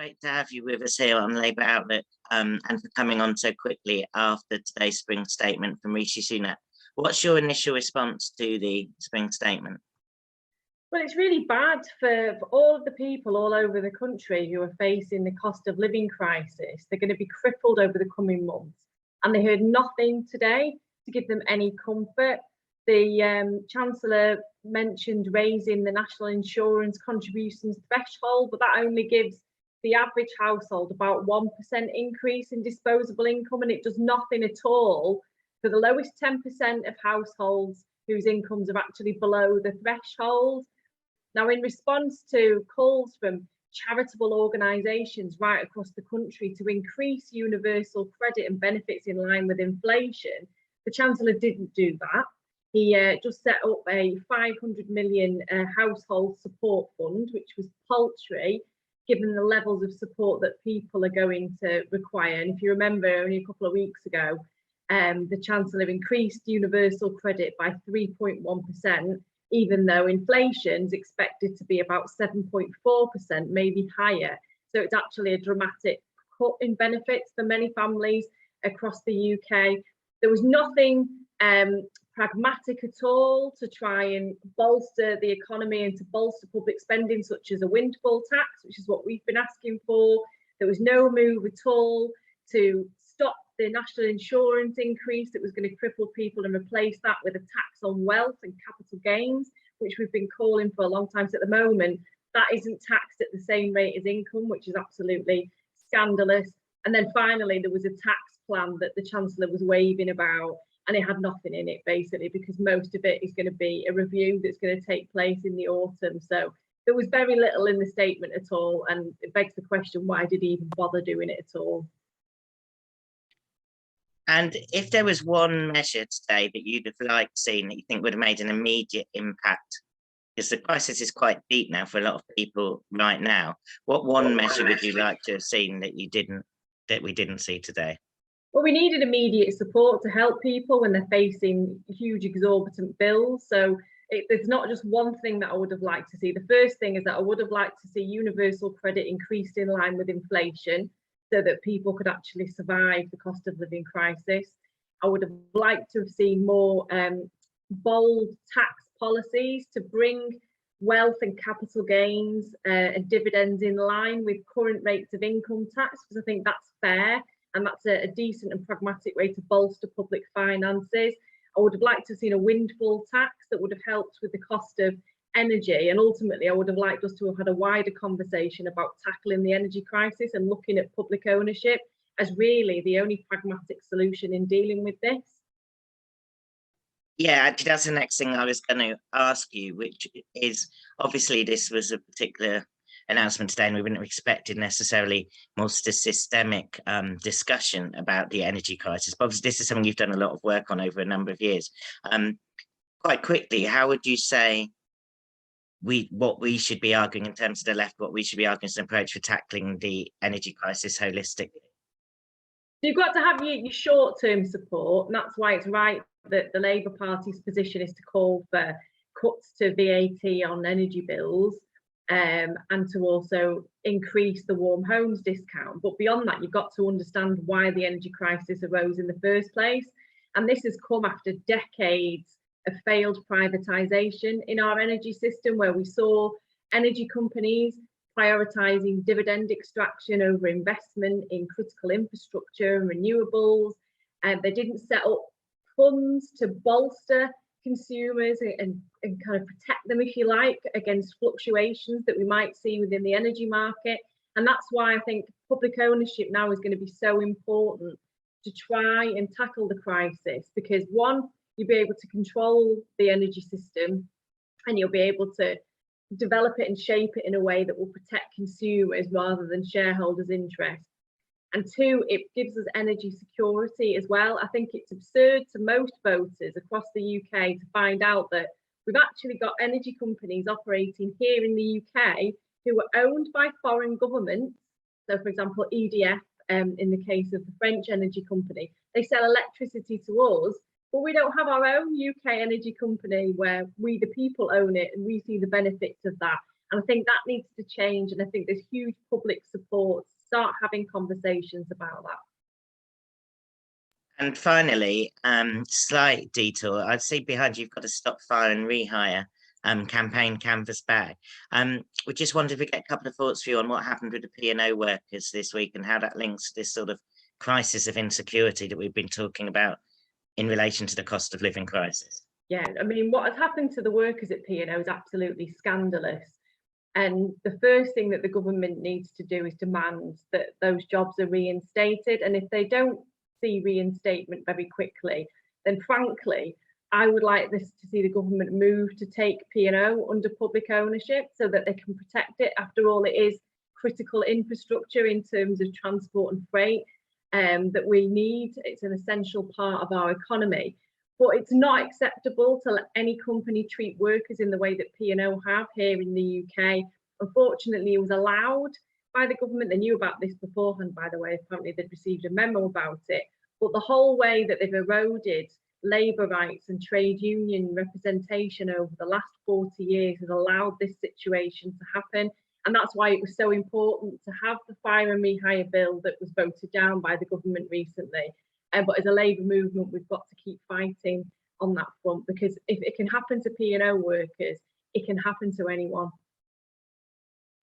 great to have you with us here on Labour Outlook, and for coming on so quickly after today's Spring Statement from Rishi Sunak. What's your initial response to the Spring Statement? Well, it's really bad for all of the people all over the country who are facing the cost of living crisis. They're going to be crippled over the coming months, and they heard nothing today to give them any comfort. The Chancellor mentioned raising the national insurance contributions threshold, but that only gives the average household about 1% increase in disposable income, and it does nothing at all for the lowest 10% of households whose incomes are actually below the threshold. Now, in response to calls from charitable organisations right across the country to increase universal credit and benefits in line with inflation, the Chancellor didn't do that. He just set up a 500 million household support fund, which was paltry, given the levels of support that people are going to require. And if you remember, only a couple of weeks ago, the Chancellor increased universal credit by 3.1%, even though inflation is expected to be about 7.4%, maybe higher. So it's actually a dramatic cut in benefits for many families across the UK. There was nothing pragmatic at all to try and bolster the economy and to bolster public spending, such as a windfall tax, which is what we've been asking for. There was no move at all to stop the national insurance increase that was going to cripple people and replace that with a tax on wealth and capital gains, which we've been calling for a long time. So at the moment, that isn't taxed at the same rate as income, which is absolutely scandalous. And then finally, there was a tax plan that the Chancellor was waving about, and it had nothing in it, basically, because most of it is going to be a review that's going to take place in the autumn. So there was very little in the statement at all, and it begs the question, why did he even bother doing it at all? And if there was one measure today that you'd have liked seen that you think would have made an immediate impact, because the crisis is quite deep now for a lot of people right now, what one measure would you like to have seen that we didn't see today? Well, we needed immediate support to help people when they're facing huge exorbitant bills. So there's not just one thing that I would have liked to see. The first thing is that I would have liked to see universal credit increased in line with inflation so that people could actually survive the cost of living crisis. I would have liked to have seen more bold tax policies to bring wealth and capital gains and dividends in line with current rates of income tax, because I think that's fair. And that's a decent and pragmatic way to bolster public finances. I would have liked to have seen a windfall tax that would have helped with the cost of energy. And ultimately, I would have liked us to have had a wider conversation about tackling the energy crisis and looking at public ownership as really the only pragmatic solution in dealing with this. Yeah, actually, that's the next thing I was going to ask you, which is obviously this was a particular announcement today, and we wouldn't have expected necessarily more systemic discussion about the energy crisis. But obviously, this is something you've done a lot of work on over a number of years. Quite quickly, how would you say what we should be arguing in terms of the left, what we should be arguing as an approach for tackling the energy crisis holistically? You've got to have your short-term support, and that's why it's right that the Labour Party's position is to call for cuts to VAT on energy bills. And to also increase the warm homes discount. But beyond that, you've got to understand why the energy crisis arose in the first place. And this has come after decades of failed privatisation in our energy system, where we saw energy companies prioritising dividend extraction over investment in critical infrastructure and renewables. And they didn't set up funds to bolster consumers and kind of protect them, if you like, against fluctuations that we might see within the energy market. And that's why I think public ownership now is going to be so important to try and tackle the crisis, because one, you'll be able to control the energy system and you'll be able to develop it and shape it in a way that will protect consumers rather than shareholders' interests. And two, it gives us energy security as well. I think it's absurd to most voters across the UK to find out that we've actually got energy companies operating here in the UK who are owned by foreign governments. So, for example, EDF, in the case of the French energy company, they sell electricity to us, but we don't have our own UK energy company where we, the people, own it and we see the benefits of that. And I think that needs to change. And I think there's huge public support to start having conversations about that. And finally, slight detour. I'd see behind you, you've got a stop fire and rehire campaign canvas bag. We just wanted to get a couple of thoughts for you on what happened with the P&O workers this week and how that links to this sort of crisis of insecurity that we've been talking about in relation to the cost of living crisis. Yeah, I mean, what has happened to the workers at P&O is absolutely scandalous. And the first thing that the government needs to do is demand that those jobs are reinstated. And if they don't see reinstatement very quickly, then frankly, I would like this to see the government move to take P&O under public ownership so that they can protect it. After all, it is critical infrastructure in terms of transport and freight that we need. It's an essential part of our economy. But it's not acceptable to let any company treat workers in the way that P&O have here in the UK. Unfortunately, it was allowed by the government. They knew about this beforehand, by the way. Apparently, they'd received a memo about it. But the whole way that they've eroded labour rights and trade union representation over the last 40 years has allowed this situation to happen. And that's why it was so important to have the fire and rehire bill that was voted down by the government recently. But as a labour movement, we've got to keep fighting on that front, because if it can happen to P&O workers, it can happen to anyone.